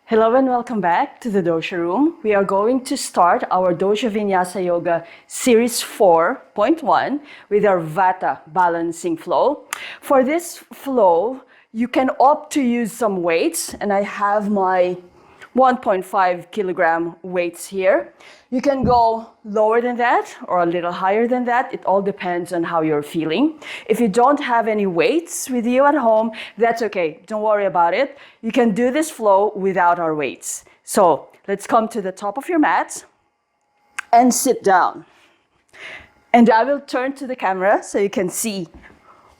Hello and welcome back to the Dosha Room. We are going to start our Dosha Vinyasa Yoga Series 4.1 with our Vata Balancing Flow. For this flow, you can opt to use some weights, and I have my 1.5 kilogram weights here. You can go lower than that or a little higher than that. It all depends on how you're feeling. If you don't have any weights with you at home, that's okay. Don't worry about it. You can do this flow without our weights. So let's come to the top of your mat and sit down. And I will turn to the camera so you can see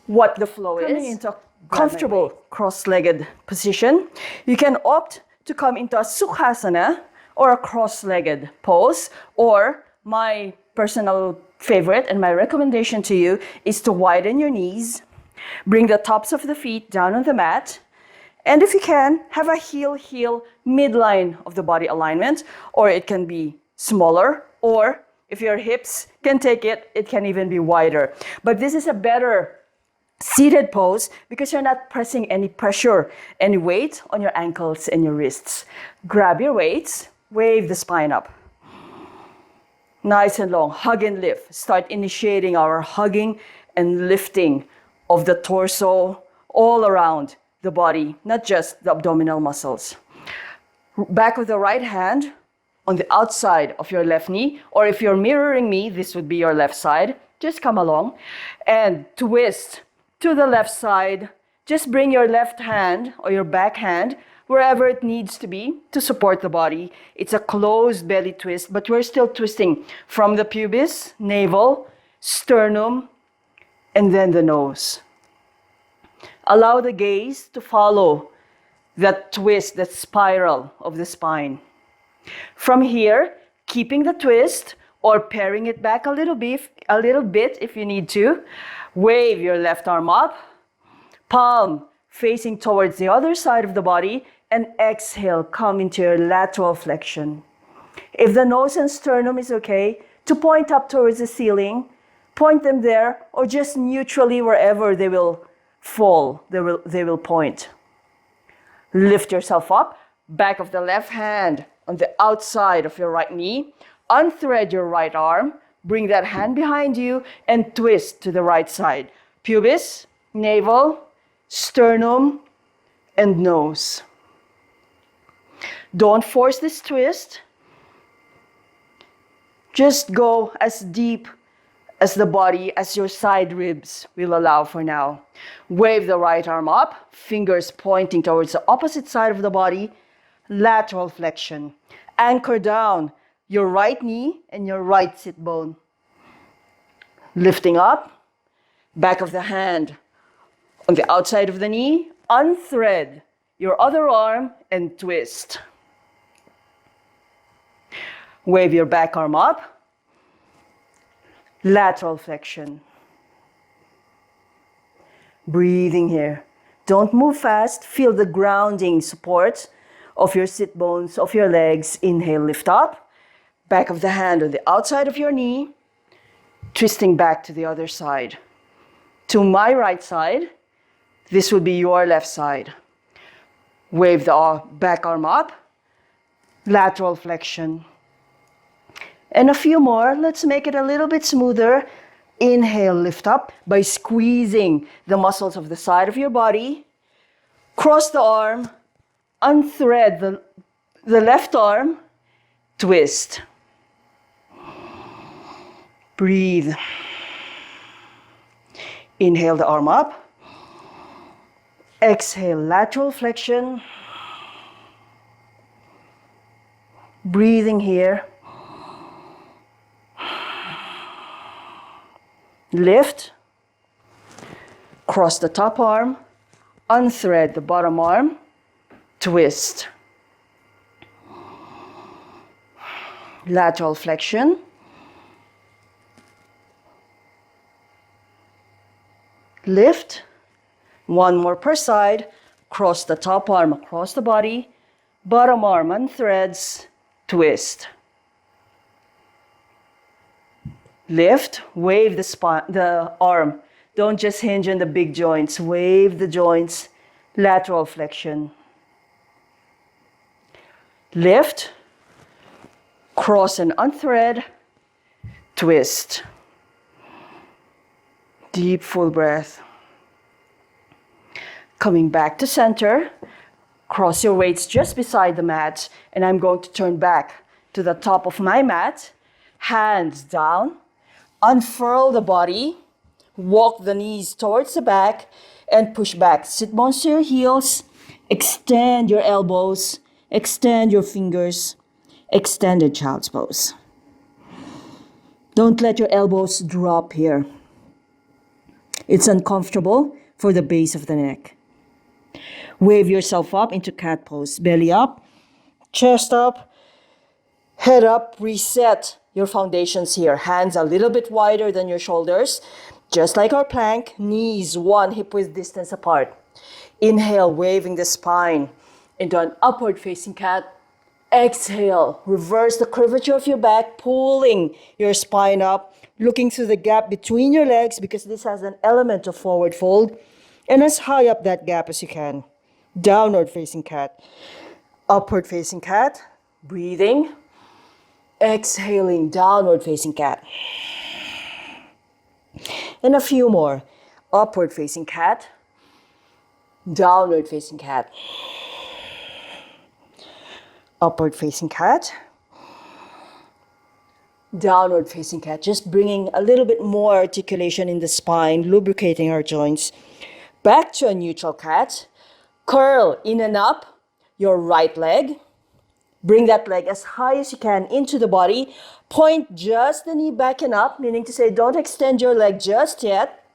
what the flow is. Coming into a comfortable cross-legged position. You can opt to come into a Sukhasana or a cross-legged pose, or my personal favorite and my recommendation to you is to widen your knees, bring the tops of the feet down on the mat, and if you can, have a heel midline of the body alignment, or it can be smaller, or if your hips can take it, it can even be wider. But this is a better seated pose because you're not pressing any weight on your ankles and your wrists. Grab your weights, wave the spine up. Nice and long, hug and lift. Start initiating our hugging and lifting of the torso all around the body, not just the abdominal muscles. Back of the right hand on the outside of your left knee, or if you're mirroring me, this would be your left side. Just come along and twist to the left side. Just bring your left hand or your back hand wherever it needs to be to support the body. It's a closed belly twist, but we're still twisting from the pubis, navel, sternum, and then the nose. Allow the gaze to follow that twist, that spiral of the spine. From here, keeping the twist or paring it back a little bit if you need to, wave your left arm up, palm facing towards the other side of the body, and exhale, come into your lateral flexion. If the nose and sternum is okay, to point up towards the ceiling, point them there, or just neutrally wherever they will fall, they will point. Lift yourself up, back of the left hand on the outside of your right knee, unthread your right arm, bring that hand behind you and twist to the right side. Pubis, navel, sternum, and nose. Don't force this twist. Just go as deep as the body, as your side ribs will allow for now. Wave the right arm up, fingers pointing towards the opposite side of the body, lateral flexion. Anchor down your right knee and your right sit bone. Lifting up, back of the hand on the outside of the knee, unthread your other arm and twist. Wave your back arm up, lateral flexion. Breathing here. Don't move fast. Feel the grounding support of your sit bones, of your legs. Inhale, lift up. Back of the hand on the outside of your knee, twisting back to the other side. To my right side, this will be your left side. Wave the back arm up, lateral flexion. And a few more. Let's make it a little bit smoother. Inhale, lift up by squeezing the muscles of the side of your body. Cross the arm, unthread the left arm, twist. Breathe. Inhale the arm up. Exhale, lateral flexion. Breathing here. Lift. Cross the top arm. Unthread the bottom arm. Twist. Lateral flexion. Lift. One more per side. Cross the top arm across the body. Bottom arm unthreads. Twist. Lift. Wave the arm. Don't just hinge on the big joints. Wave the joints. Lateral flexion. Lift, cross and unthread, twist. Deep, full breath. Coming back to center, cross your weights just beside the mat, and I'm going to turn back to the top of my mat, hands down, unfurl the body, walk the knees towards the back, and push back. Sit bones to your heels, extend your elbows, extend your fingers, extended child's pose. Don't let your elbows drop here. It's uncomfortable for the base of the neck. Wave yourself up into cat pose. Belly up, chest up, head up. Reset your foundations here. Hands a little bit wider than your shoulders. Just like our plank, knees 1 hip width distance apart. Inhale, waving the spine into an upward facing cat. Exhale, reverse the curvature of your back, pulling your spine up, looking through the gap between your legs because this has an element of forward fold, and as high up that gap as you can. Downward facing cat, upward facing cat, breathing, exhaling, downward facing cat. And a few more. Upward facing cat, downward facing cat, upward facing cat, downward facing cat. Just bringing a little bit more articulation in the spine, lubricating our joints. Back to a neutral cat. Curl in and up your right leg. Bring that leg as high as you can into the body. Point just the knee back and up, meaning to say don't extend your leg just yet.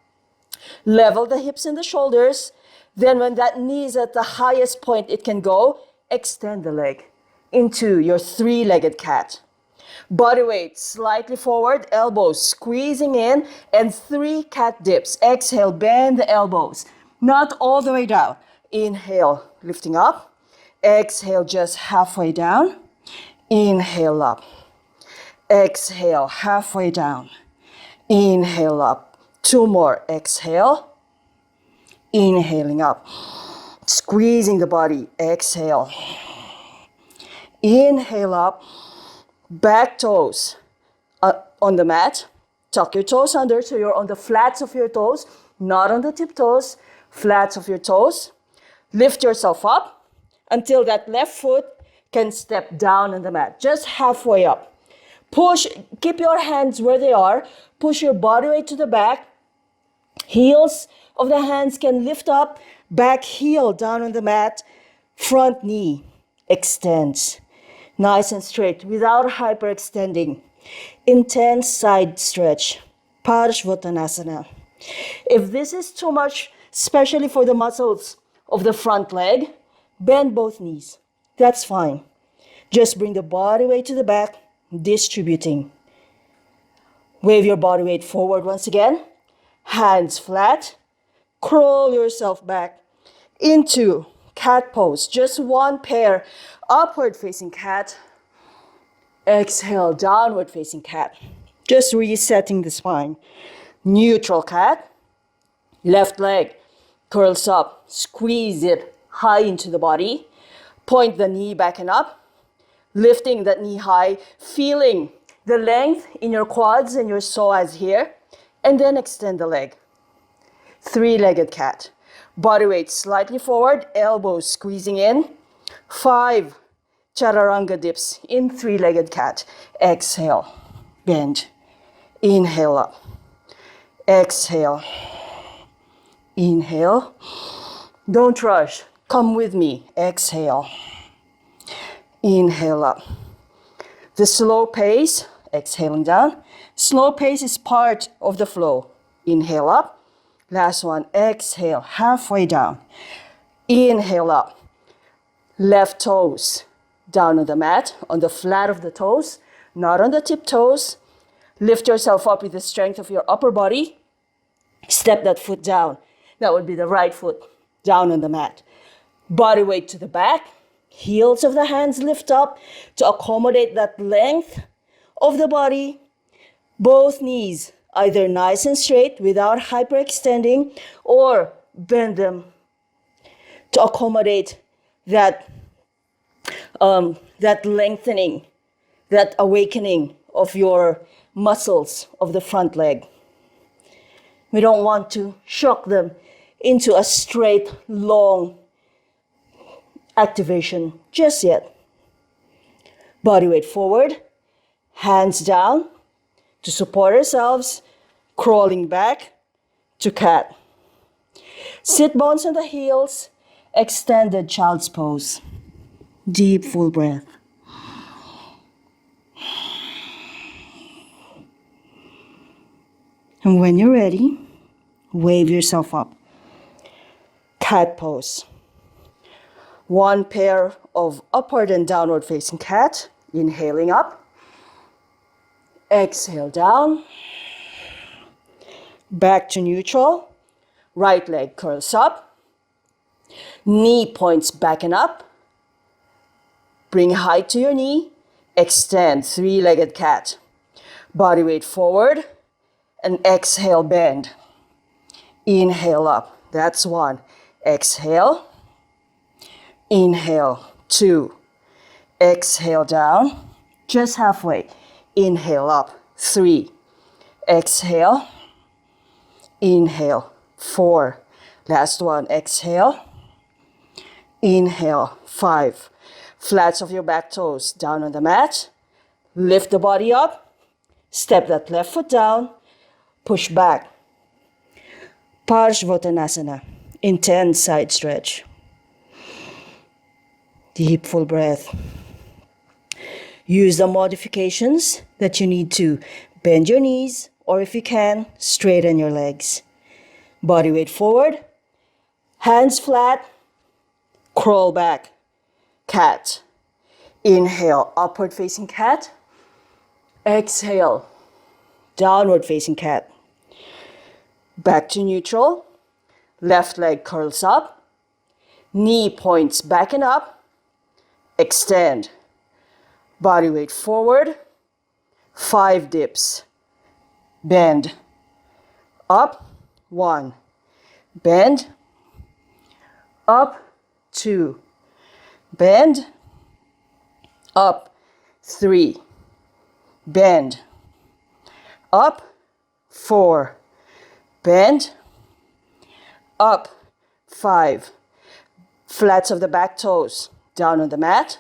Level the hips and the shoulders. Then when that knee is at the highest point it can go, extend the leg into your three-legged cat. Body weight slightly forward, elbows squeezing in, and 3 cat dips. Exhale, bend the elbows. Not all the way down. Inhale, lifting up. Exhale, just halfway down. Inhale up. Exhale, halfway down. Inhale up. 2 more. Exhale. Inhaling up. Squeezing the body. Exhale. Inhale up. Back toes on the mat. Tuck your toes under so you're on the flats of your toes, not on the tip toes. Flats of your toes. Lift yourself up until that left foot can step down on the mat. Just halfway up. Push, keep your hands where they are. Push your body weight to the back. Heels of the hands can lift up. Back heel down on the mat. Front knee extends. Nice and straight without hyperextending. Intense side stretch. Parshvottanasana. If this is too much, especially for the muscles of the front leg, bend both knees. That's fine. Just bring the body weight to the back, distributing. Wave your body weight forward once again. Hands flat. Crawl yourself back into cat pose. Just 1 pair. Upward facing cat. Exhale, downward facing cat. Just resetting the spine. Neutral cat. Left leg curls up. Squeeze it high into the body. Point the knee back and up. Lifting that knee high. Feeling the length in your quads and your psoas here. And then extend the leg. 3-legged cat. Body weight slightly forward. Elbows squeezing in. 5 chaturanga dips in 3-legged cat. Exhale. Bend. Inhale up. Exhale. Inhale. Don't rush. Come with me. Exhale. Inhale up. The slow pace, exhaling down. Slow pace is part of the flow. Inhale up. Last one. Exhale. Halfway down. Inhale up. Left toes down on the mat, on the flat of the toes, not on the tip toes. Lift yourself up with the strength of your upper body. Step that foot down. That would be the right foot down on the mat. Body weight to the back. Heels of the hands lift up to accommodate that length of the body. Both knees either nice and straight without hyperextending, or bend them to accommodate that that lengthening, that awakening of your muscles of the front leg. We don't want to shock them into a straight, long activation just yet. Body weight forward, hands down to support ourselves, crawling back to cat. Sit bones on the heels, extended child's pose. Deep, full breath. And when you're ready, wave yourself up. Cat pose. One pair of upward and downward facing cat. Inhaling up. Exhale down. Back to neutral. Right leg curls up. Knee points back and up. Bring height to your knee. Extend, three-legged cat. Body weight forward. And exhale, bend. Inhale up. That's one. Exhale. Inhale. Two. Exhale down. Just halfway. Inhale up. Three. Exhale. Inhale. Four. Last one. Exhale. Inhale. Five. Flats of your back toes down on the mat. Lift the body up. Step that left foot down. Push back. Parsvottanasana. Intense side stretch. Deep full breath. Use the modifications that you need to bend your knees, or if you can, straighten your legs. Body weight forward. Hands flat. Crawl back. Cat. Inhale, upward facing cat. Exhale, downward facing cat. Back to neutral. Left leg curls up. Knee points back and up. Extend. Body weight forward. 5 dips. Bend. Up. 1. Bend. Up. 2. Bend. Up. 3. Bend. Up. 4. Bend. Up. 5. Flats of the back toes down on the mat.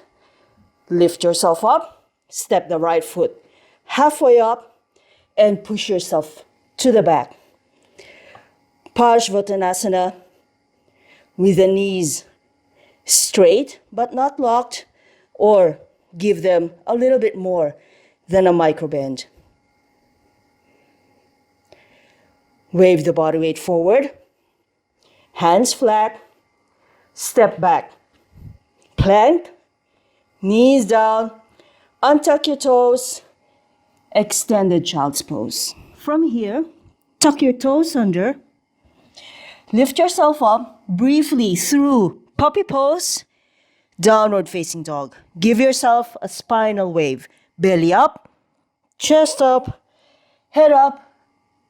Lift yourself up. Step the right foot halfway up and push yourself to the back. Parsvottanasana with the knees straight but not locked, or give them a little bit more than a micro bend. Wave the body weight forward. Hands flat. Step back. Plank. Knees down. Untuck your toes. Extended child's pose. From here, tuck your toes under. Lift yourself up briefly through puppy pose. Downward facing dog. Give yourself a spinal wave. Belly up. Chest up. Head up.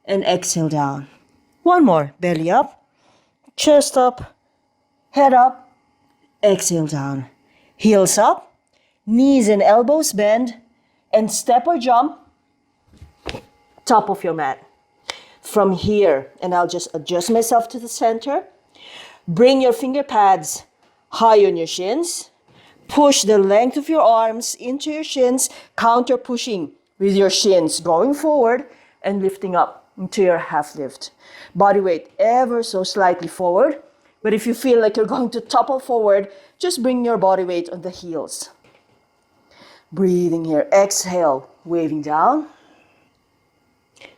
And exhale down. One more. Belly up. Chest up. Head up. Exhale down. Heels up. Knees and elbows bend. And step or jump. Top of your mat. From here, and I'll just adjust myself to the center. Bring your finger pads high on your shins. Push the length of your arms into your shins. Counter pushing with your shins going forward and lifting up into your half lift. Body weight ever so slightly forward. But if you feel like you're going to topple forward, just bring your body weight on the heels. Breathing here. Exhale, waving down.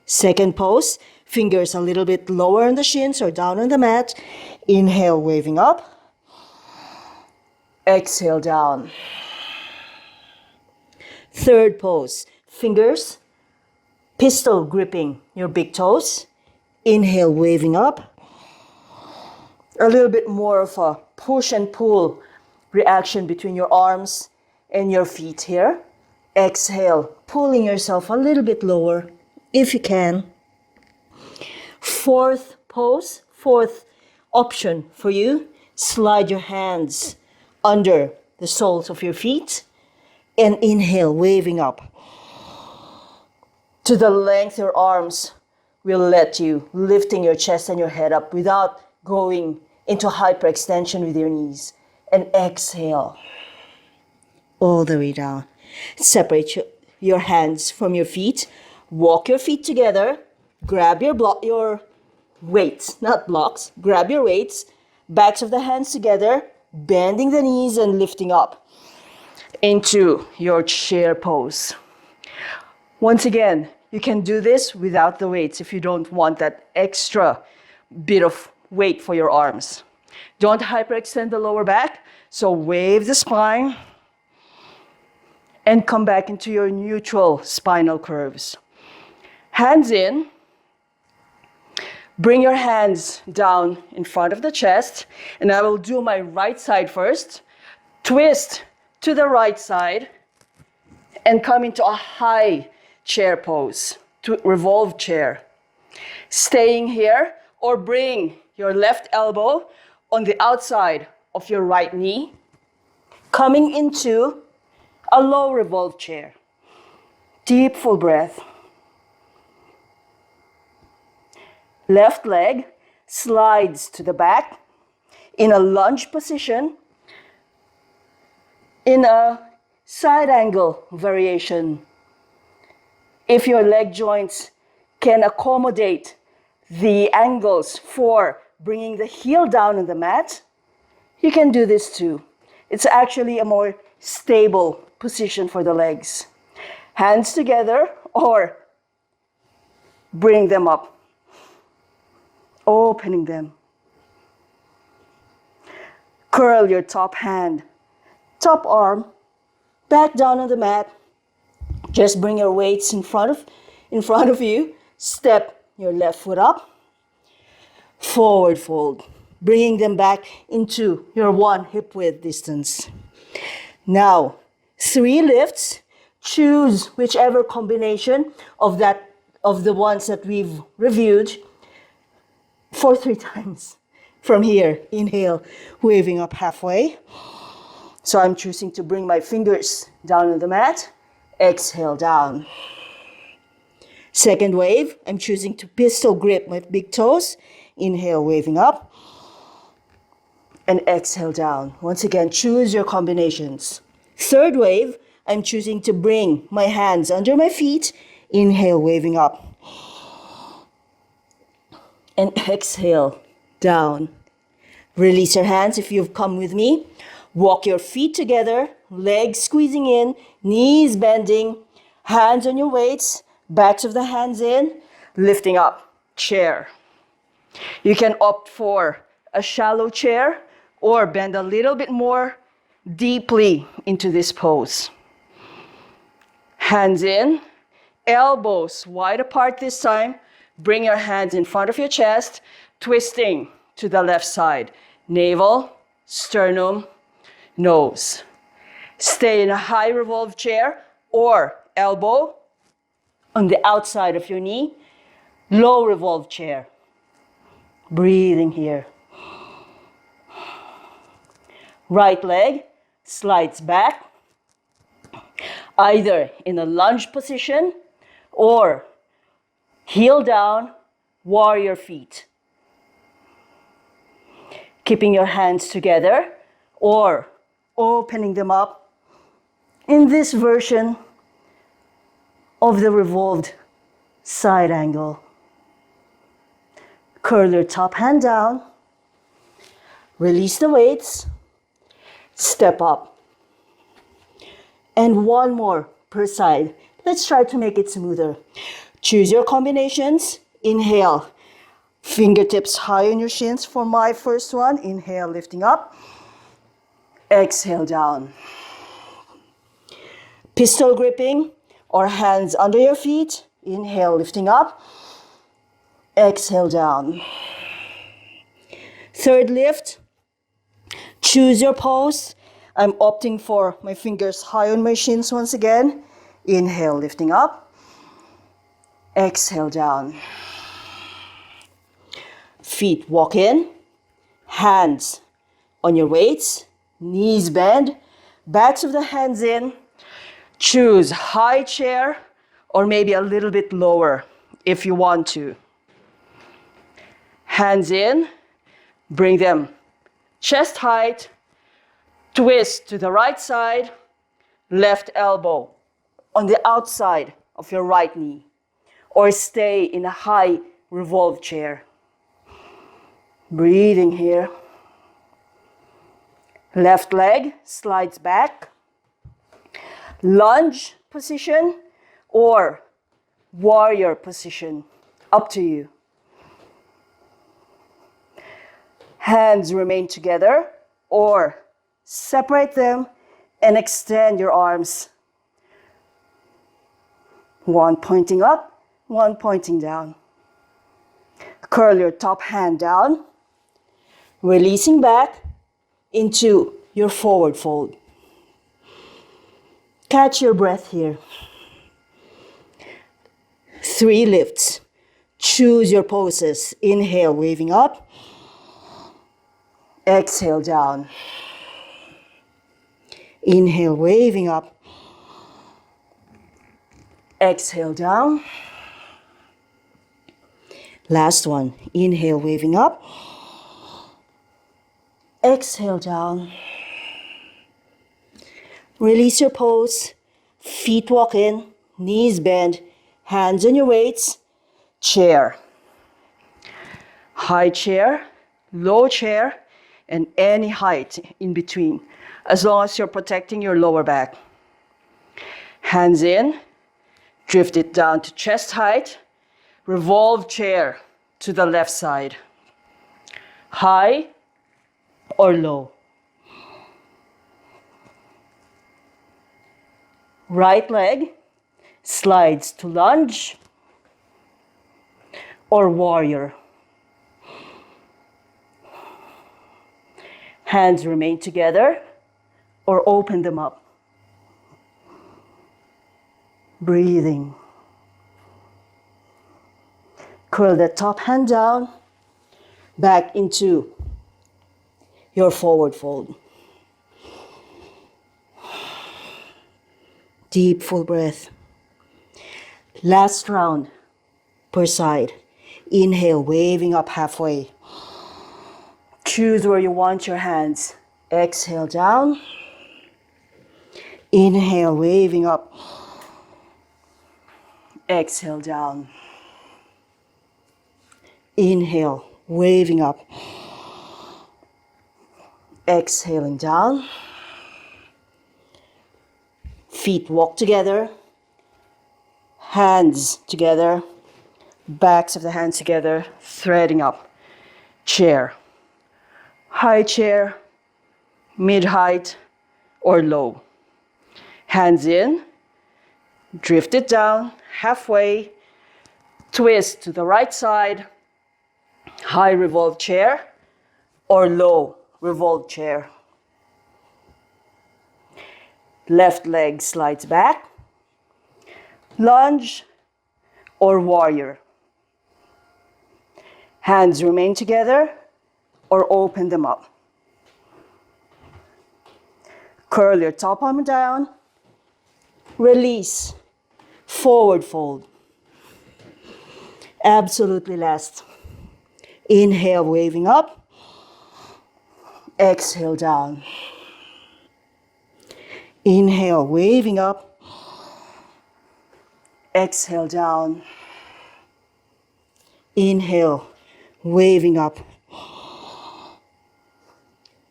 Second pose. Fingers a little bit lower on the shins or down on the mat. Inhale, waving up. Exhale, down. Third pose. Fingers pistol gripping your big toes. Inhale, waving up. A little bit more of a push and pull reaction between your arms and your feet here. Exhale, pulling yourself a little bit lower if you can. Fourth pose, fourth option for you. Slide your hands under the soles of your feet. And inhale, waving up. To the length your arms will let you, lifting your chest and your head up without going into hyperextension with your knees. And exhale all the way down. Separate your hands from your feet. Walk your feet together. Grab your weights, not blocks. Grab your weights. Backs of the hands together. Bending the knees and lifting up into your chair pose. Once again, you can do this without the weights if you don't want that extra bit of weight for your arms. Don't hyperextend the lower back, so wave the spine and come back into your neutral spinal curves. Hands in. Bring your hands down in front of the chest, and I will do my right side first. Twist to the right side and come into a high chair pose, to revolve chair. Staying here, or bring your left elbow on the outside of your right knee, coming into a low revolve chair. Deep full breath. Left leg slides to the back in a lunge position, in a side angle variation. If your leg joints can accommodate the angles for bringing the heel down on the mat, you can do this too. It's actually a more stable position for the legs. Hands together or bring them up, opening them. Curl your top hand, top arm, back down on the mat. Just bring your weights in front of you. Step your left foot up. Forward fold, bringing them back into your one hip width distance. Now, 3 lifts. Choose whichever combination of the ones that we've reviewed for 3 times. From here, inhale, waving up halfway. So I'm choosing to bring my fingers down on the mat. Exhale down. Second wave, I'm choosing to pistol grip my big toes. Inhale, waving up. And exhale down. Once again, choose your combinations. Third wave, I'm choosing to bring my hands under my feet. Inhale, waving up. And exhale down. Release your hands if you've come with me. Walk your feet together, legs squeezing in, knees bending, hands on your weights, backs of the hands in, lifting up, chair. You can opt for a shallow chair or bend a little bit more deeply into this pose. Hands in, elbows wide apart this time. Bring your hands in front of your chest, twisting to the left side. Navel, sternum, nose. Stay in a high revolve chair or elbow on the outside of your knee. Low revolve chair. Breathing here. Right leg slides back, either in a lunge position or heel down, warrior feet. Keeping your hands together or opening them up in this version of the revolved side angle. Curl your top hand down, release the weights, step up. And one more per side. Let's try to make it smoother. Choose your combinations. Inhale, fingertips high on your shins for my first one. Inhale, lifting up. Exhale down. Pistol gripping or hands under your feet. Inhale, lifting up. Exhale down. Third lift. Choose your pose. I'm opting for my fingers high on my shins once again. Inhale, lifting up. Exhale down. Feet walk in. Hands on your weights. Knees bend. Backs of the hands in. Choose high chair or maybe a little bit lower if you want to. Hands in, bring them chest height, twist to the right side, left elbow on the outside of your right knee, or stay in a high revolved chair. Breathing here. Left leg slides back. Lunge position or warrior position, up to you. Hands remain together or separate them and extend your arms. One pointing up, one pointing down. Curl your top hand down, releasing back into your forward fold. Catch your breath here. 3 lifts. Choose your poses. Inhale, waving up. Exhale, down. Inhale, waving up. Exhale, down. Last one. Inhale, waving up. Exhale, down. Release your pose. Feet walk in. Knees bend. Hands on your weights. Chair. High chair, low chair, and any height in between, as long as you're protecting your lower back. Hands in. Drift it down to chest height. Revolve chair to the left side. High or low. Right leg slides to lunge or warrior. Hands remain together or open them up. Breathing. Curl the top hand down, back into your forward fold. Deep, full breath. Last round per side. Inhale, waving up halfway. Choose where you want your hands. Exhale, down. Inhale, waving up. Exhale, down. Inhale, waving up. Exhaling down. Feet walk together. Hands together. Backs of the hands together. Threading up. Chair. High chair, mid-height, or low. Hands in. Drift it down halfway. Twist to the right side. High revolved chair or low revolved chair. Left leg slides back. Lunge or warrior. Hands remain together or open them up. Curl your top arm down. Release. Forward fold. Absolutely last. Inhale, waving up. Exhale, down. Inhale, waving up. Exhale, down. Inhale, waving up.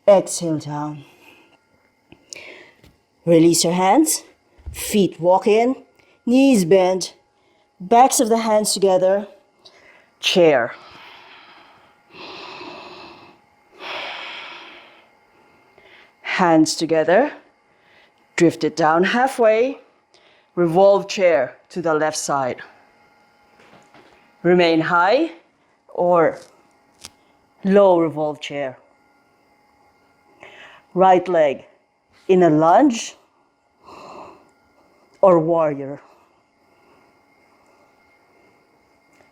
Exhale, down. Release your hands. Feet walk in. Knees bend. Backs of the hands together. Chair. Hands together. Drift it down halfway. Revolve chair to the left side. Remain high or low revolve chair. Right leg in a lunge or warrior.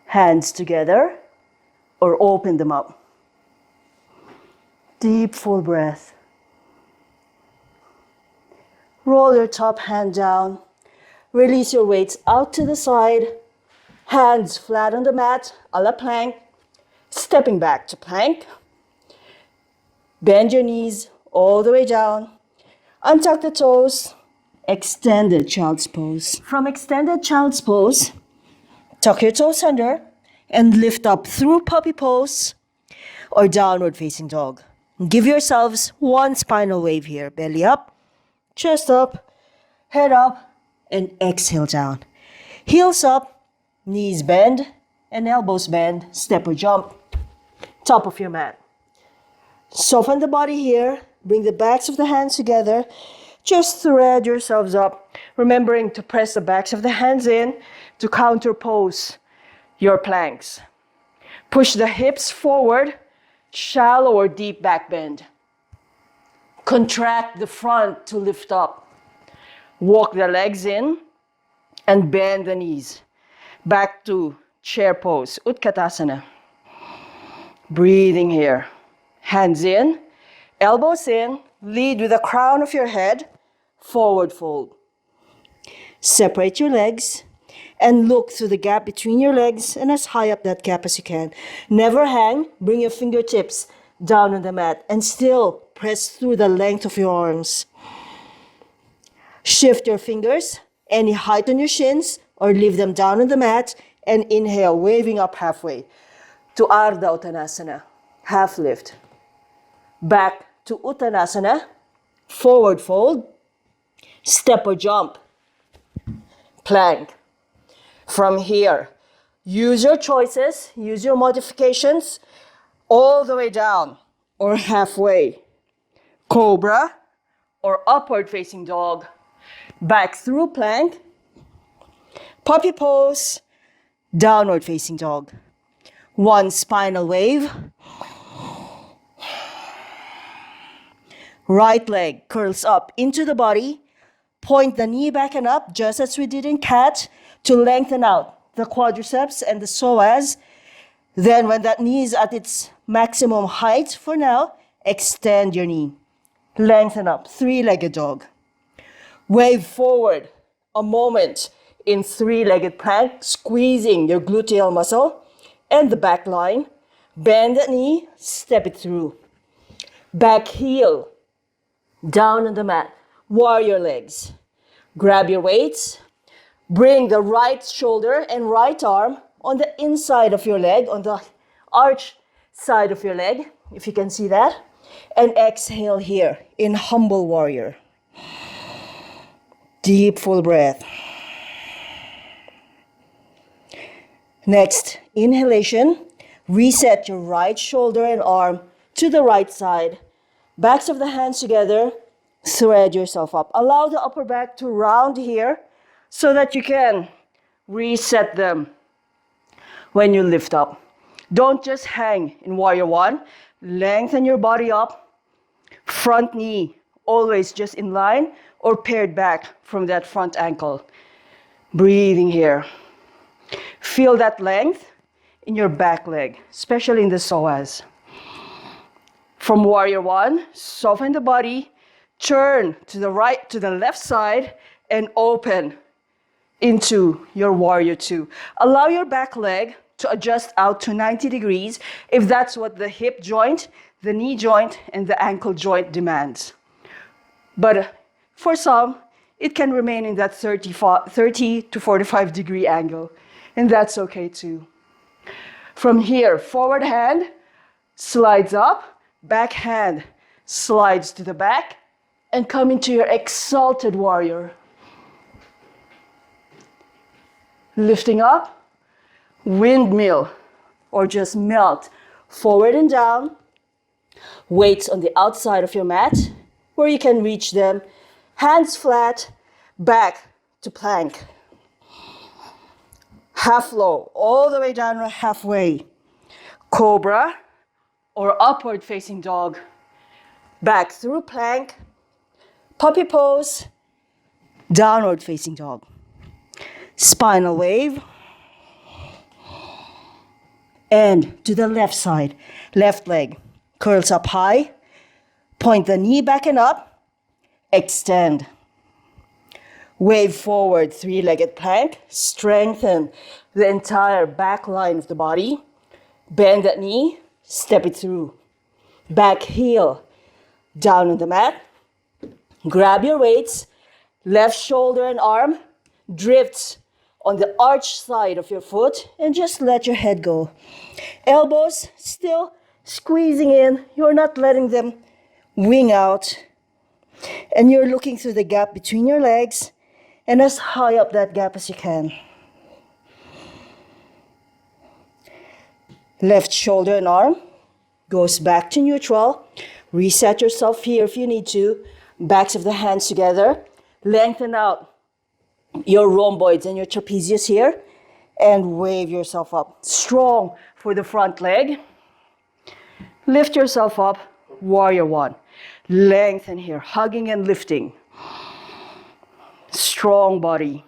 Hands together or open them up. Deep, full breath. Roll your top hand down. Release your weights out to the side. Hands flat on the mat, a la plank. Stepping back to plank. Bend your knees all the way down. Untuck the toes. Extended child's pose. From extended child's pose, tuck your toes under and lift up through puppy pose or downward facing dog. Give yourselves one spinal wave here. Belly up, chest up, head up, and exhale down. Heels up, knees bend, and elbows bend. Step or jump. Top of your mat. Soften the body here. Bring the backs of the hands together. Just thread yourselves up, remembering to press the backs of the hands in to counterpose your planks. Push the hips forward, shallow or deep back bend. Contract the front to lift up. Walk the legs in and bend the knees. Back to chair pose, Utkatasana. Breathing here. Hands in, elbows in, lead with the crown of your head, forward fold. Separate your legs and look through the gap between your legs and as high up that gap as you can. Never hang, bring your fingertips down on the mat and still press through the length of your arms. Shift your fingers, any height on your shins, or leave them down on the mat and inhale, waving up halfway to Ardha Uttanasana, half lift. Back to Uttanasana, forward fold, step or jump, plank. From here, use your choices, use your modifications, all the way down or halfway. Cobra or upward facing dog, back through plank, puppy pose, downward facing dog. One spinal wave. Right leg curls up into the body. Point the knee back and up, just as we did in cat, to lengthen out the quadriceps and the psoas. Then when that knee is at its maximum height for now, extend your knee. Lengthen up, three-legged dog. Wave forward a moment in three-legged plank, squeezing your gluteal muscle and the back line. Bend the knee, step it through. Back heel, down on the mat. Warrior legs. Grab your weights. Bring the right shoulder and right arm on the inside of your leg, on the arch side of your leg, if you can see that. And exhale here in humble warrior. Deep, full breath. Next, inhalation. Reset your right shoulder and arm to the right side. Backs of the hands together. Thread yourself up. Allow the upper back to round here so that you can reset them when you lift up. Don't just hang in warrior one. Lengthen your body up. Front knee always just in line or paired back from that front ankle. Breathing here. Feel that length in your back leg, especially in the psoas. From warrior one, soften the body, turn to the right, to the left side, and open into your warrior two. Allow your back leg to adjust out to 90 degrees if that's what the hip joint, the knee joint, and the ankle joint demands. But for some, it can remain in that 30 to 45 degree angle, and that's okay too. From here, forward hand slides up, back hand slides to the back, and come into your exalted warrior. Lifting up, windmill, or just melt, forward and down. Weights on the outside of your mat, where you can reach them. Hands flat, back to plank. Half low, all the way down halfway. Cobra, or upward facing dog. Back through plank. Puppy pose, downward facing dog. Spinal wave. And to the left side, left leg curls up high. Point the knee back and up. Extend. Wave forward, three-legged plank. Strengthen the entire back line of the body. Bend that knee, step it through. Back heel down on the mat. Grab your weights. Left shoulder and arm drifts on the arch side of your foot and just let your head go. Elbows still squeezing in. You're not letting them wing out. And you're looking through the gap between your legs and as high up that gap as you can. Left shoulder and arm goes back to neutral. Reset yourself here if you need to. Backs of the hands together. Lengthen out your rhomboids and your trapezius here. And wave yourself up. Strong for the front leg. Lift yourself up. Warrior one. Lengthen here. Hugging and lifting. Strong body.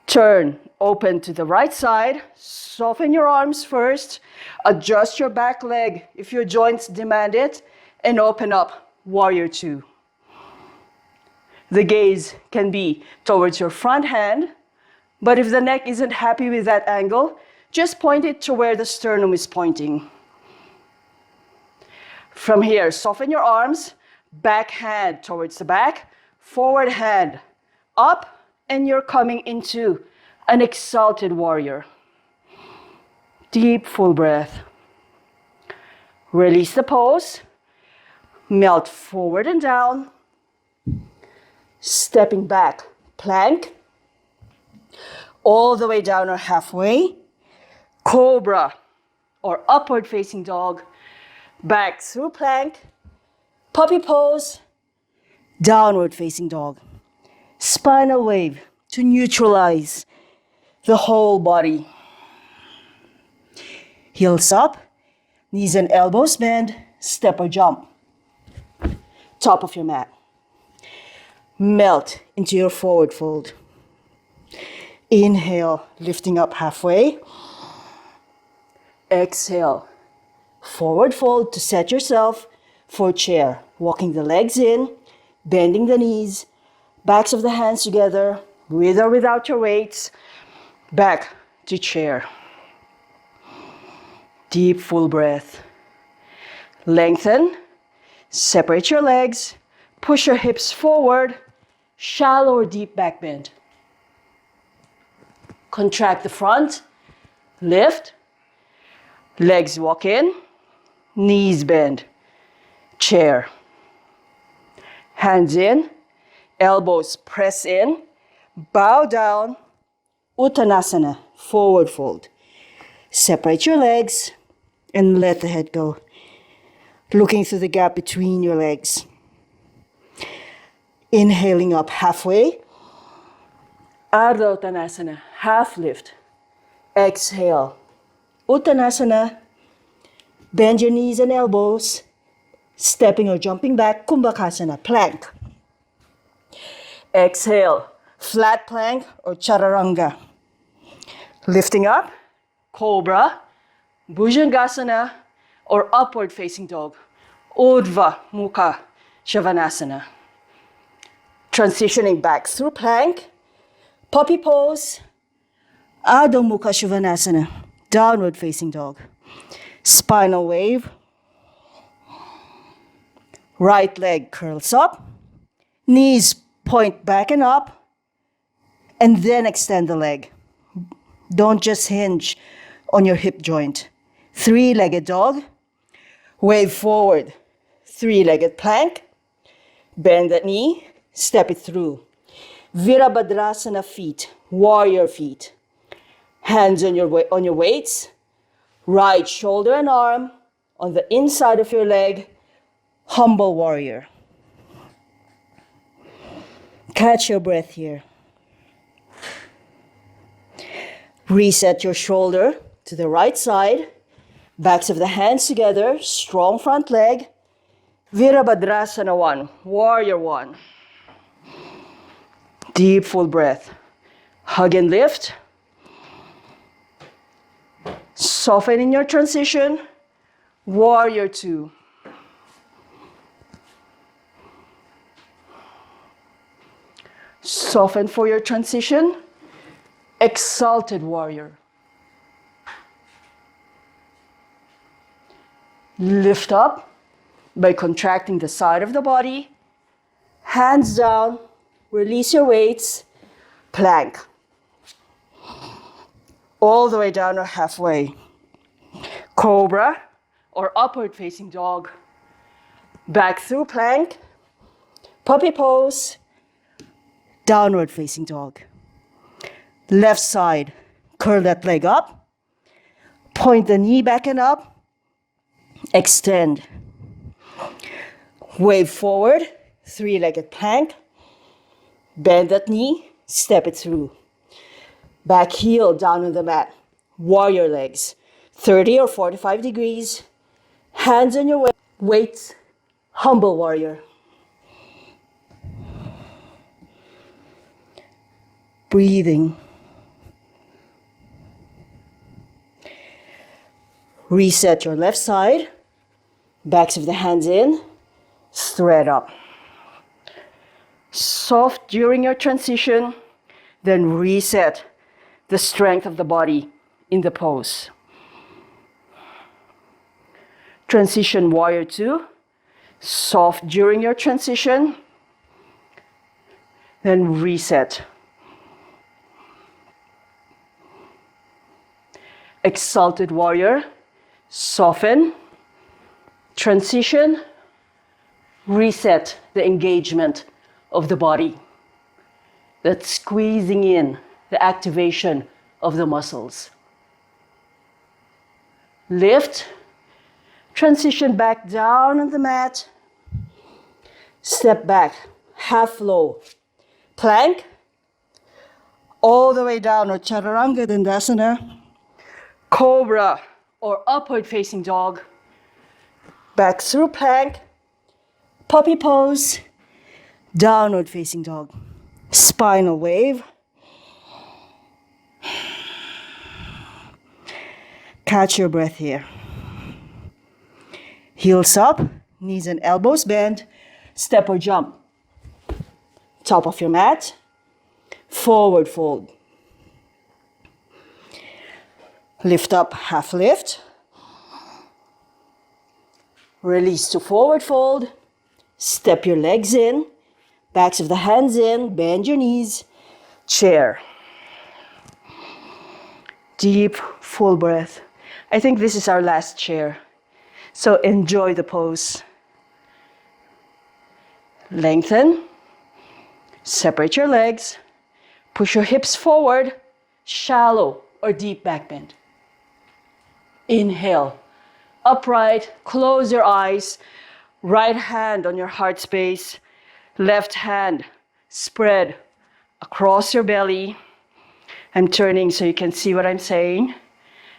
Turn. Open to the right side. Soften your arms first. Adjust your back leg if your joints demand it. And open up. Warrior two. The gaze can be towards your front hand. But if the neck isn't happy with that angle, just point it to where the sternum is pointing. From here, soften your arms. Back hand towards the back. Forward hand up. And you're coming into an exalted warrior. Deep, full breath. Release the pose. Melt forward and down. Stepping back, plank. All the way down or halfway. Cobra or upward facing dog. Back through plank. Puppy pose. Downward facing dog. Spinal wave to neutralize the whole body. Heels up, knees and elbows bend, step or jump. Top of your mat. Melt into your forward fold. Inhale, lifting up halfway. Exhale, forward fold to set yourself for chair. Walking the legs in, bending the knees, backs of the hands together, with or without your weights. Back to chair. Deep, full breath. Lengthen. Separate your legs. Push your hips forward. Shallow or deep back bend. Contract the front. Lift. Legs walk in. Knees bend. Chair. Hands in. Elbows press in. Bow down. Uttanasana, forward fold. Separate your legs and let the head go. Looking through the gap between your legs. Inhaling up halfway. Ardha Uttanasana, half lift. Exhale. Uttanasana. Bend your knees and elbows. Stepping or jumping back, Kumbhakasana, plank. Exhale, flat plank or chaturanga. Lifting up, cobra, bhujangasana, or upward facing dog, urdhva mukha shavasana. Transitioning back through plank, puppy pose, adho mukha shavasana, downward facing dog. Spinal wave. Right leg curls up, knees point back and up, and then extend the leg. Don't just hinge on your hip joint. Three-legged dog, wave forward, three-legged plank, bend that knee, step it through. Virabhadrasana feet, warrior feet. Hands on your weights, right shoulder and arm on the inside of your leg, humble warrior. Catch your breath here. Reset your shoulder to the right side. Backs of the hands together. Strong front leg. Virabhadrasana 1. Warrior 1. Deep full breath. Hug and lift. Soften in your transition. Warrior 2. Soften for your transition. Exalted warrior. Lift up by contracting the side of the body. Hands down. Release your weights. Plank. All the way down or halfway. Cobra or upward facing dog. Back through plank. Puppy pose. Downward facing dog. Left side. Curl that leg up. Point the knee back and up. Extend. Wave forward. Three-legged plank. Bend that knee. Step it through. Back heel down on the mat. Warrior legs. 30 or 45 degrees. Hands on your weights. Humble warrior. Breathing. Reset your left side. Backs of the hands in. Thread up. Soft during your transition. Then reset the strength of the body in the pose. Transition warrior 2. Soft during your transition. Then reset. Exalted warrior. Soften. Transition. Reset the engagement of the body. That's squeezing in the activation of the muscles. Lift. Transition back down on the mat. Step back, half low. Plank. All the way down or Chaturanga Dandasana. Cobra or upward facing dog. Back through plank. Puppy pose. Downward facing dog. Spinal wave. Catch your breath here. Heels up, knees and elbows bend. Step or jump. Top of your mat. Forward fold. Lift up, half lift. Release to forward fold. Step your legs in. Backs of the hands in. Bend your knees. Chair. Deep, full breath. I think this is our last chair. So enjoy the pose. Lengthen. Separate your legs. Push your hips forward. Shallow or deep back bend. Inhale. Upright. Close your eyes. Right hand on your heart space. Left hand spread across your belly. I'm turning so you can see what I'm saying.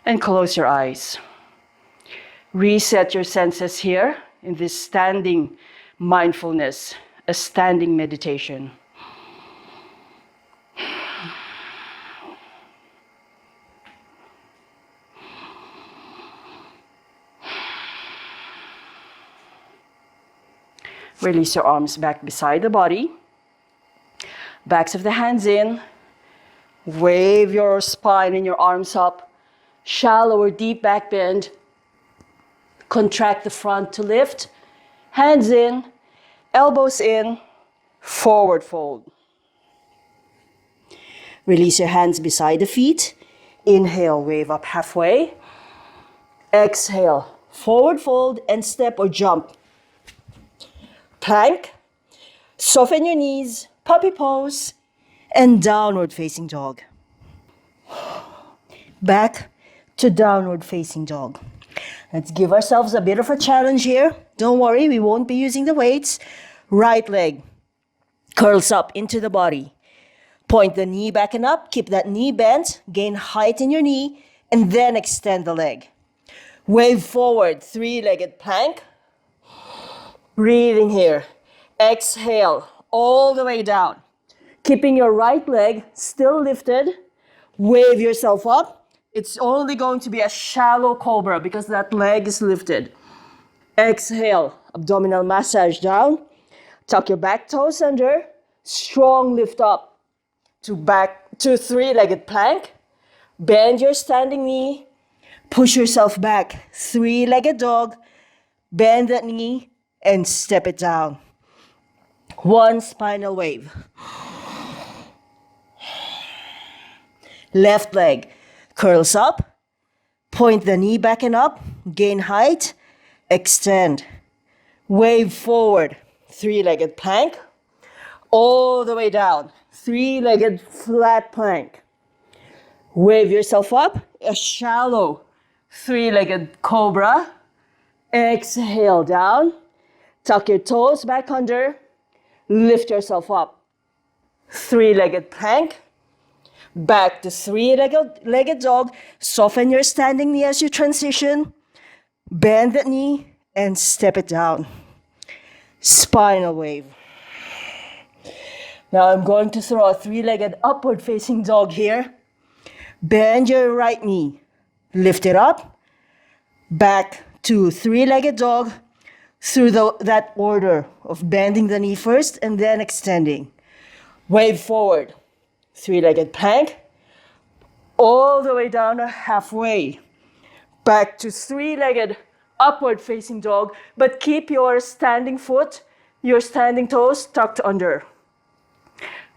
And close your eyes. Reset your senses here in this standing mindfulness, a standing meditation. Release your arms back beside the body. Backs of the hands in. Wave your spine and your arms up. Shallow or deep back bend. Contract the front to lift. Hands in. Elbows in. Forward fold. Release your hands beside the feet. Inhale, wave up halfway. Exhale, forward fold and step or jump. Plank. Soften your knees. Puppy pose. And downward facing dog. Back to downward facing dog. Let's give ourselves a bit of a challenge here. Don't worry, we won't be using the weights. Right leg curls up into the body. Point the knee back and up. Keep that knee bent. Gain height in your knee. And then extend the leg. Wave forward, three-legged plank. Breathing here. Exhale all the way down. Keeping your right leg still lifted. Wave yourself up. It's only going to be a shallow cobra because that leg is lifted. Exhale, abdominal massage down. Tuck your back toes under. Strong lift up to back to three-legged plank. Bend your standing knee. Push yourself back. Three-legged dog. Bend that knee and step it down. One spinal wave. Left leg curls up. Point the knee back and up. Gain height. Extend. Wave forward. Three-legged plank. All the way down. Three-legged flat plank. Wave yourself up. A shallow three-legged cobra. Exhale down. Tuck your toes back under. Lift yourself up. Three-legged plank. Back to three-legged dog. Soften your standing knee as you transition. Bend that knee and step it down. Spinal wave. Now I'm going to throw a three-legged upward facing dog here. Bend your right knee. Lift it up. Back to three-legged dog through that order of bending the knee first and then extending. Wave forward. Three-legged plank. All the way down to halfway. Back to three-legged upward facing dog, but keep your standing foot, your standing toes tucked under.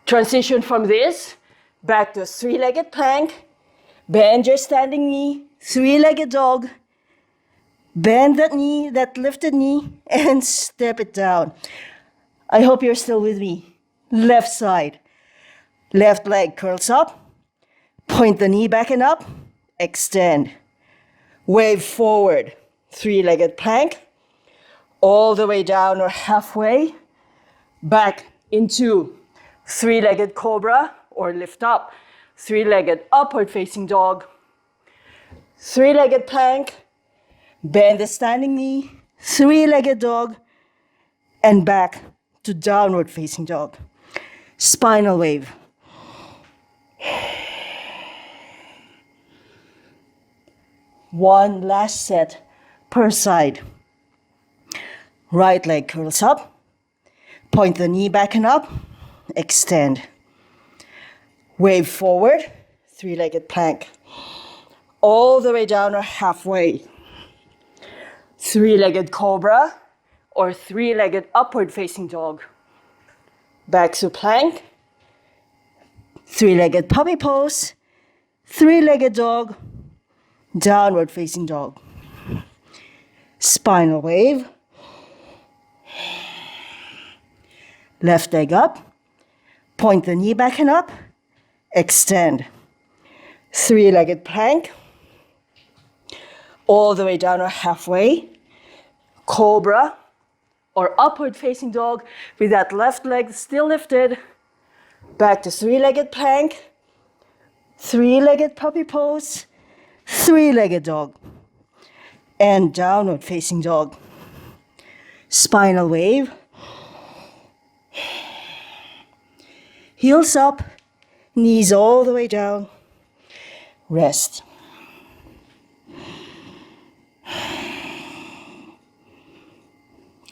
Transition from this, back to three-legged plank. Bend your standing knee, three-legged dog. Bend that knee, that lifted knee, and step it down. I hope you're still with me. Left side. Left leg curls up. Point the knee back and up. Extend. Wave forward. Three-legged plank. All the way down or halfway. Back into three-legged cobra or lift up. Three-legged upward facing dog. Three-legged plank. Bend the standing knee. Three-legged dog. And back to downward facing dog. Spinal wave. One last set per side. Right leg curls up. Point the knee back and up. Extend. Wave forward. Three-legged plank. All the way down or halfway. Three-legged cobra or three-legged upward facing dog. Back to plank. Three-legged puppy pose. Three-legged dog. Downward facing dog. Spinal wave. Left leg up. Point the knee back and up. Extend. Three-legged plank. All the way down or halfway. Cobra or upward facing dog with that left leg still lifted. Back to three-legged plank. Three-legged puppy pose. Three-legged dog. And downward facing dog. Spinal wave. Heels up. Knees all the way down. Rest.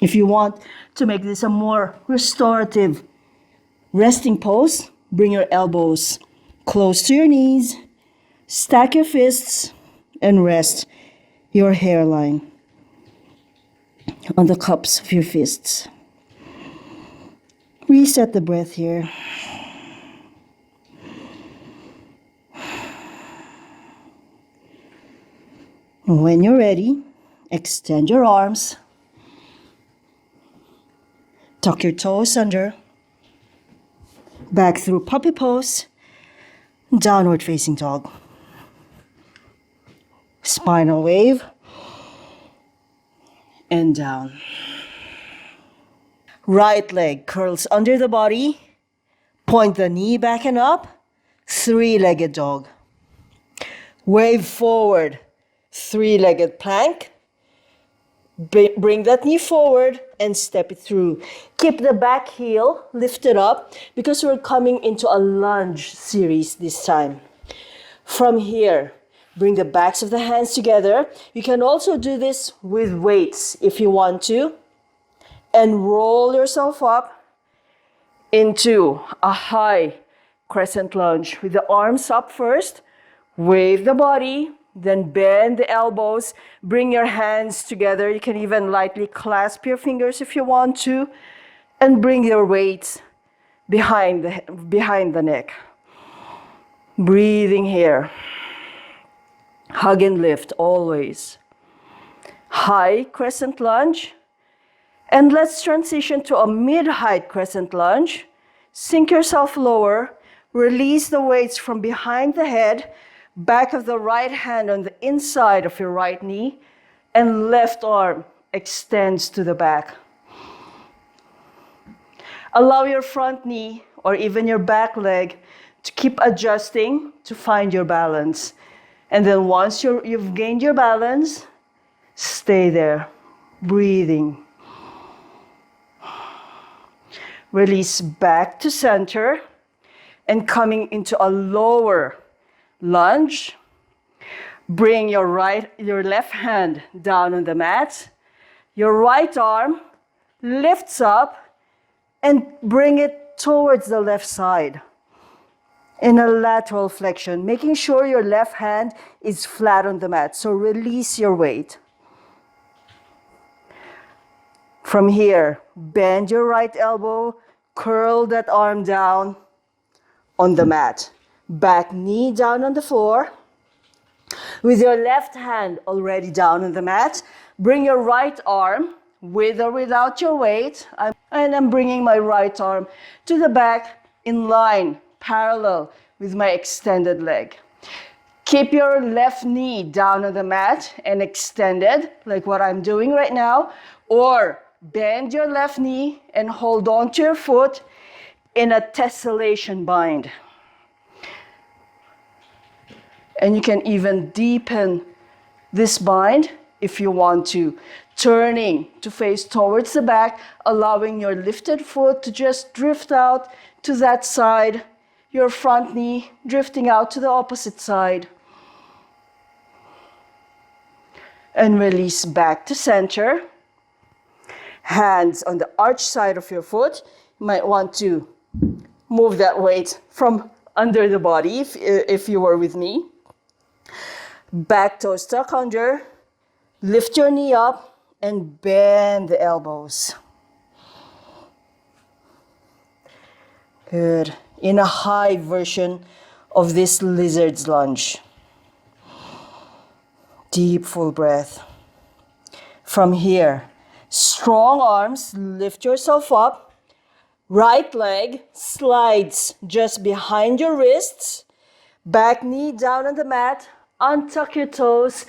If you want to make this a more restorative resting pose, bring your elbows close to your knees, stack your fists, and rest your hairline on the cups of your fists. Reset the breath here. When you're ready, extend your arms. Tuck your toes under. Back through puppy pose. Downward facing dog. Spinal wave. And down. Right leg curls under the body. Point the knee back and up. Three-legged dog. Wave forward. Three-legged plank. Bring that knee forward and step it through. Keep the back heel lifted up because we're coming into a lunge series this time. From here, bring the backs of the hands together. You can also do this with weights if you want to. And roll yourself up into a high crescent lunge with the arms up first. Wave the body, then bend the elbows. Bring your hands together. You can even lightly clasp your fingers if you want to. And bring your weight behind the neck. Breathing here. Hug and lift always. High crescent lunge. And let's transition to a mid-height crescent lunge. Sink yourself lower. Release the weights from behind the head. Back of the right hand on the inside of your right knee. And left arm extends to the back. Allow your front knee or even your back leg to keep adjusting to find your balance. And then once you've gained your balance, stay there, breathing. Release back to center and coming into a lower lunge. Bring your left hand down on the mat. Your right arm lifts up and bring it towards the left side in a lateral flexion, making sure your left hand is flat on the mat. So release your weight. From here, bend your right elbow, curl that arm down on the mat. Back knee down on the floor. With your left hand already down on the mat, bring your right arm with or without your weight. And I'm bringing my right arm to the back in line, parallel with my extended leg. Keep your left knee down on the mat and extended, like what I'm doing right now. Or bend your left knee and hold on to your foot in a tessellation bind. And you can even deepen this bind if you want to. Turning to face towards the back, allowing your lifted foot to just drift out to that side. Your front knee drifting out to the opposite side. And release back to center. Hands on the arch side of your foot. You might want to move that weight from under the body if you were with me. Back toes tuck under. Lift your knee up and bend the elbows. Good. In a high version of this lizard's lunge. Deep full breath. From here, strong arms, lift yourself up. Right leg slides just behind your wrists. Back knee down on the mat. Untuck your toes.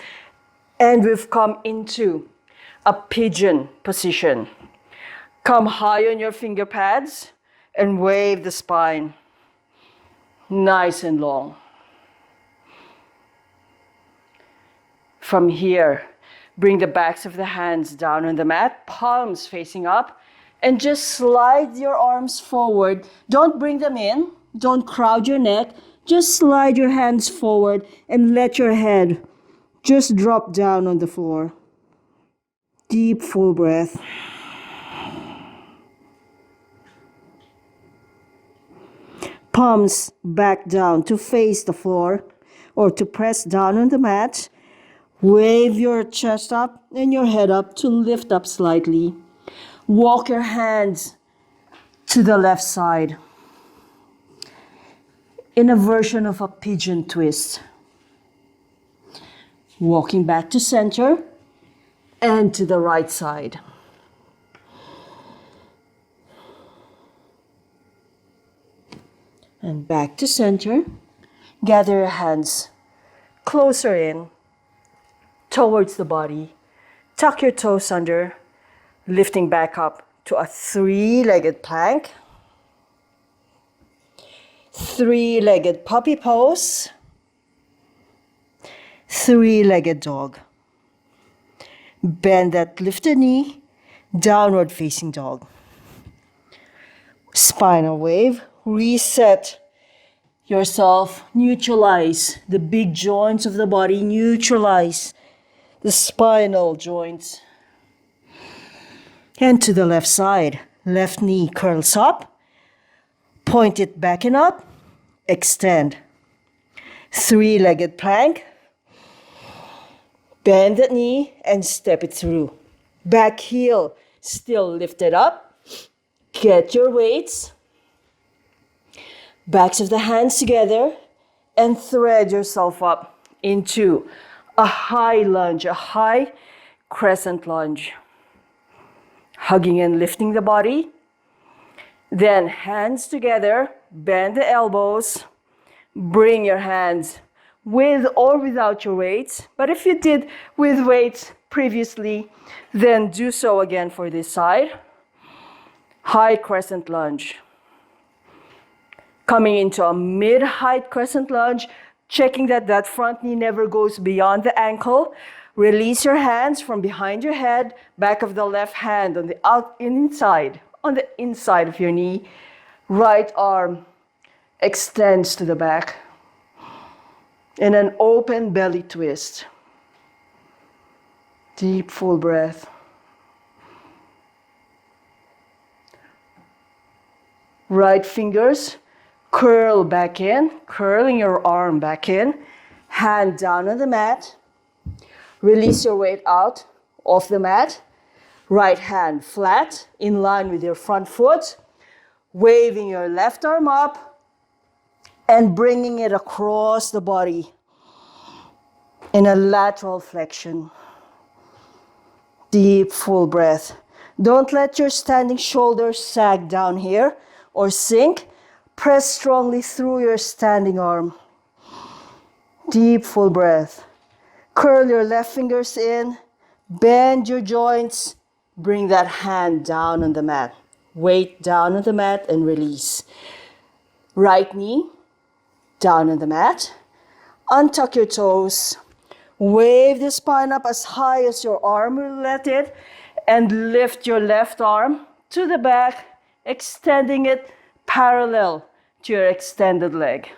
And we've come into a pigeon position. Come high on your finger pads and wave the spine. Nice and long. From here, bring the backs of the hands down on the mat, palms facing up, and just slide your arms forward. Don't bring them in. Don't crowd your neck. Just slide your hands forward and let your head just drop down on the floor. Deep, full breath. Palms back down to face the floor or to press down on the mat. Wave your chest up and your head up to lift up slightly. Walk your hands to the left side in a version of a pigeon twist. Walking back to center and to the right side. And back to center. Gather your hands closer in towards the body. Tuck your toes under, lifting back up to a three-legged plank. Three-legged puppy pose. Three-legged dog. Bend that lifted knee, downward facing dog. Spinal wave, reset yourself, neutralize the big joints of the body, neutralize the spinal joints. And to the left side, left knee curls up, Point it back and up. Extend. Three-legged plank. Bend the knee and step it through. Back heel still lifted up. Get your weights. Backs of the hands together and thread yourself up into a high lunge, a high crescent lunge. Hugging and lifting the body. Then hands together, bend the elbows. Bring your hands with or without your weights. But if you did with weights previously, then do so again for this side. High crescent lunge. Coming into a mid-height crescent lunge, checking that that front knee never goes beyond the ankle. Release your hands from behind your head, back of the left hand on the inside of your knee. Right arm extends to the back. In an open belly twist. Deep, full breath. Right fingers curl back in, curling your arm back in. Hand down on the mat. Release your weight out off the mat. Right hand flat, in line with your front foot. Waving your left arm up and bringing it across the body in a lateral flexion. Deep, full breath. Don't let your standing shoulders sag down here or sink. Press strongly through your standing arm. Deep, full breath. Curl your left fingers in. Bend your joints. Bring that hand down on the mat. Weight down on the mat and release. Right knee down on the mat. Untuck your toes. Wave the spine up as high as your arm will let it. And lift your left arm to the back, extending it parallel to your extended leg.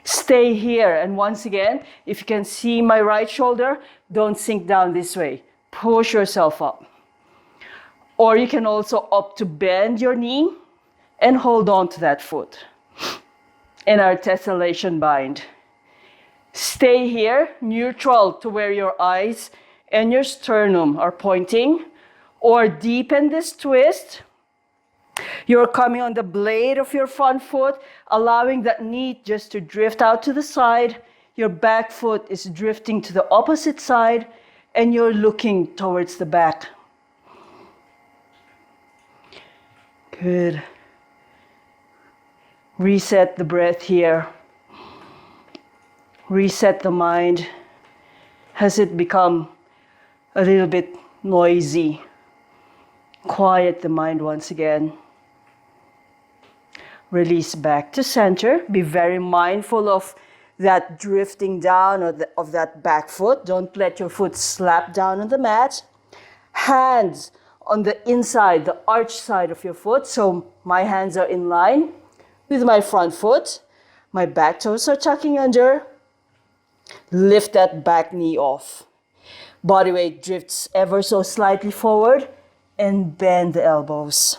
Stay here, and once again, if you can see my right shoulder, don't sink down this way. Push yourself up. Or you can also opt to bend your knee and hold on to that foot in our tessellation bind. Stay here, neutral to where your eyes and your sternum are pointing, or deepen this twist. You're coming on the blade of your front foot, allowing that knee just to drift out to the side. Your back foot is drifting to the opposite side, and you're looking towards the back. Good. Reset the breath here. Reset the mind. Has it become a little bit noisy? Quiet the mind once again. Release back to center. Be very mindful of that drifting down of that back foot. Don't let your foot slap down on the mat. Hands on the inside, the arch side of your foot. So my hands are in line with my front foot. My back toes are tucking under. Lift that back knee off. Body weight drifts ever so slightly forward and bend the elbows.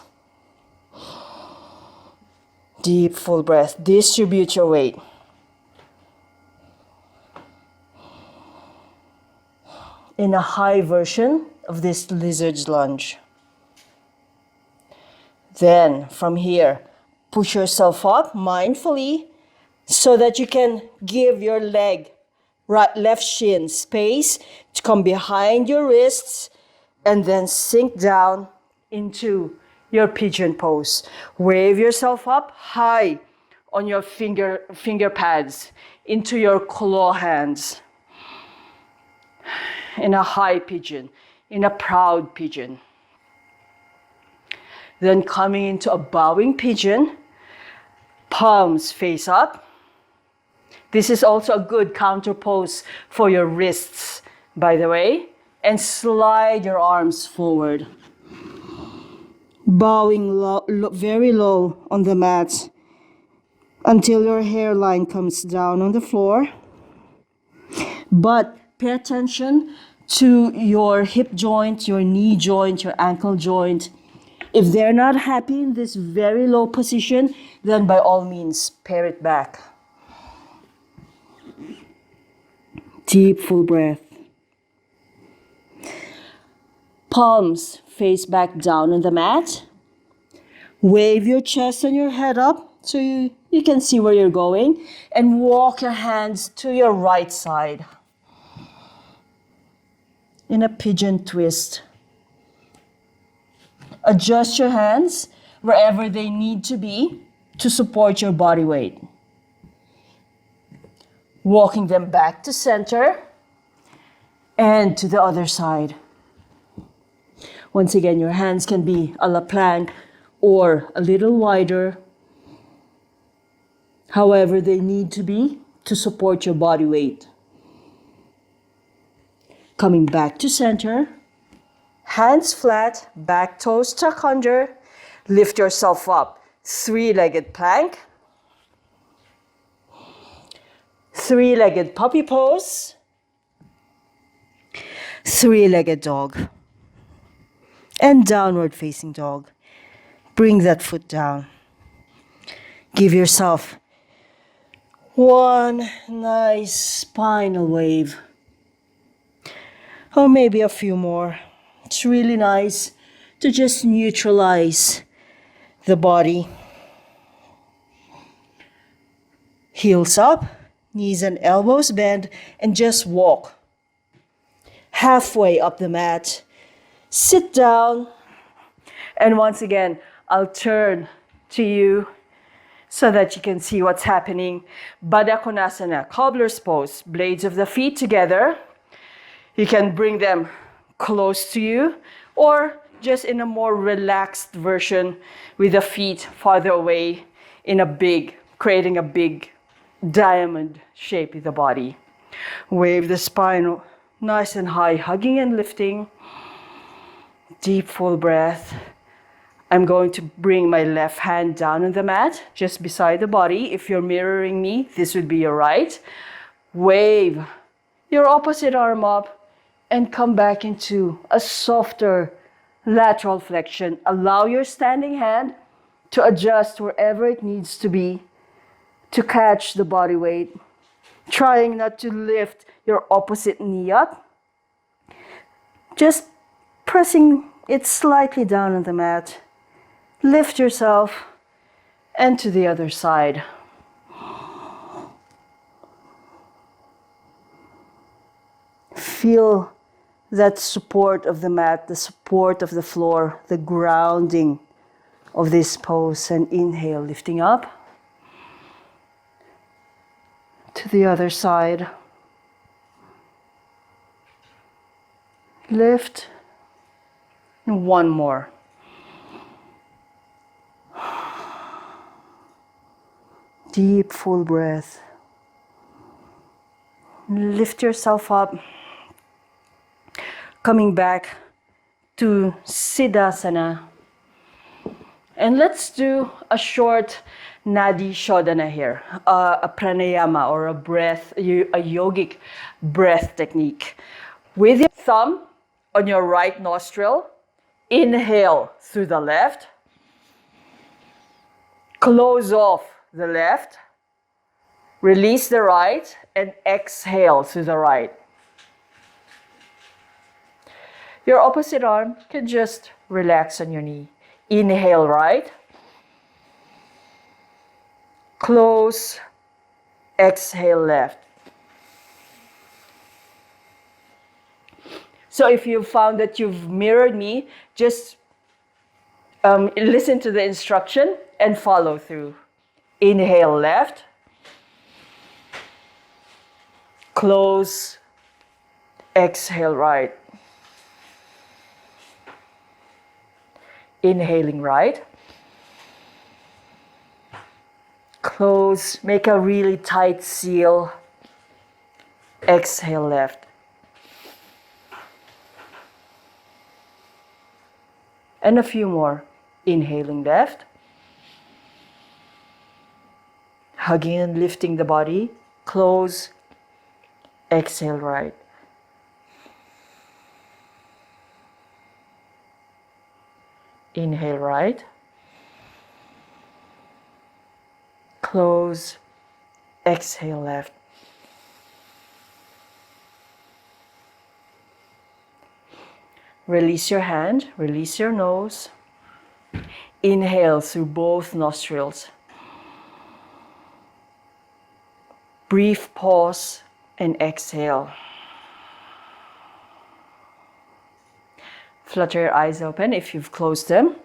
Deep, full breath. Distribute your weight. In a high version of this lizard's lunge. Then, from here, push yourself up mindfully so that you can give your leg, left shin space to come behind your wrists and then sink down into your pigeon pose. Wave yourself up high on your finger pads into your claw hands. In a high pigeon, in a proud pigeon. Then coming into a bowing pigeon, palms face up. This is also a good counter pose for your wrists, by the way. And slide your arms forward. Bowing very low on the mat until your hairline comes down on the floor. But pay attention to your hip joint, your knee joint, your ankle joint. If they're not happy in this very low position, then by all means, pare it back. Deep, full breath. Palms face back down on the mat. Wave your chest and your head up so you can see where you're going. And walk your hands to your right side in a pigeon twist. Adjust your hands wherever they need to be to support your body weight. Walking them back to center and to the other side. Once again, your hands can be a la plank or a little wider, however they need to be to support your body weight. Coming back to center, hands flat, back toes tuck under, lift yourself up. Three-legged plank, three-legged puppy pose, three-legged dog, and downward facing dog. Bring that foot down. Give yourself one nice spinal wave, or maybe a few more. It's really nice to just neutralize the body. Heels up, knees and elbows bend, and just walk halfway up the mat. Sit down, and once again, I'll turn to you so that you can see what's happening. Baddha Konasana, cobbler's pose, blades of the feet together. You can bring them close to you or just in a more relaxed version with the feet farther away creating a big diamond shape with the body. Wave the spine nice and high, hugging and lifting. Deep, full breath. I'm going to bring my left hand down on the mat, just beside the body. If you're mirroring me, this would be your right. Wave your opposite arm up and come back into a softer lateral flexion. Allow your standing hand to adjust wherever it needs to be to catch the body weight. Trying not to lift your opposite knee up. Just pressing it slightly down on the mat. Lift yourself and to the other side. Feel that support of the mat, the support of the floor, the grounding of this pose, and inhale, lifting up to the other side. Lift, and one more. Deep, full breath. Lift yourself up. Coming back to Siddhasana. And let's do a short Nadi Shodhana here, a pranayama or a yogic breath technique. With your thumb on your right nostril, inhale through the left, close off the left, release the right, and exhale through the right. Your opposite arm can just relax on your knee. Inhale right, close, exhale left. So if you found that you've mirrored me, just listen to the instruction and follow through. Inhale left, close, exhale right. Inhaling right, close, make a really tight seal, exhale left. And a few more. Inhaling left, hugging and lifting the body, close, exhale right. Inhale right. Close. Exhale left. Release your hand, release your nose. Inhale through both nostrils. Brief pause and exhale. Flutter your eyes open if you've closed them.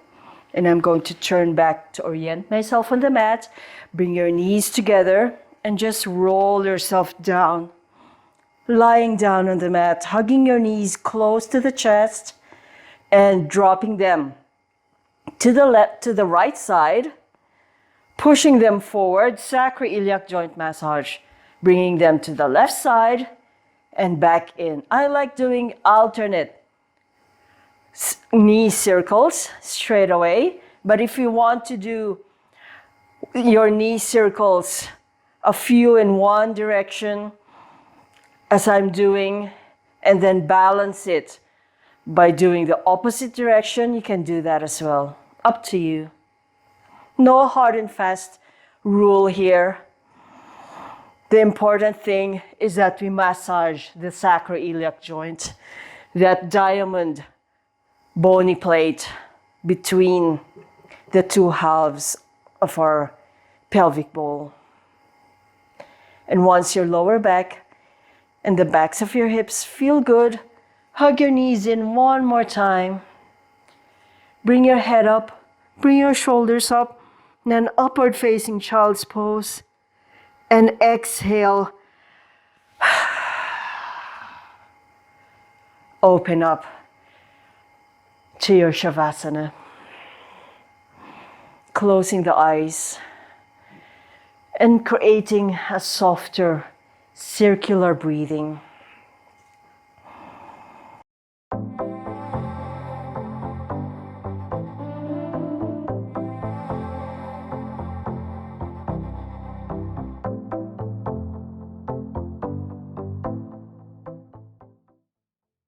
And I'm going to turn back to orient myself on the mat. Bring your knees together and just roll yourself down. Lying down on the mat, hugging your knees close to the chest and dropping them to the left, to the right side, pushing them forward, sacroiliac joint massage, bringing them to the left side and back in. I like doing alternate knee circles straight away, but if you want to do your knee circles a few in one direction, as I'm doing, and then balance it by doing the opposite direction, you can do that as well. Up to you. No hard and fast rule here. The important thing is that we massage the sacroiliac joint, that diamond bony plate between the two halves of our pelvic bowl. And once your lower back and the backs of your hips feel good, hug your knees in one more time. Bring your head up, bring your shoulders up, in an upward facing child's pose. And exhale. Open up to your Shavasana. Closing the eyes and creating a softer circular breathing.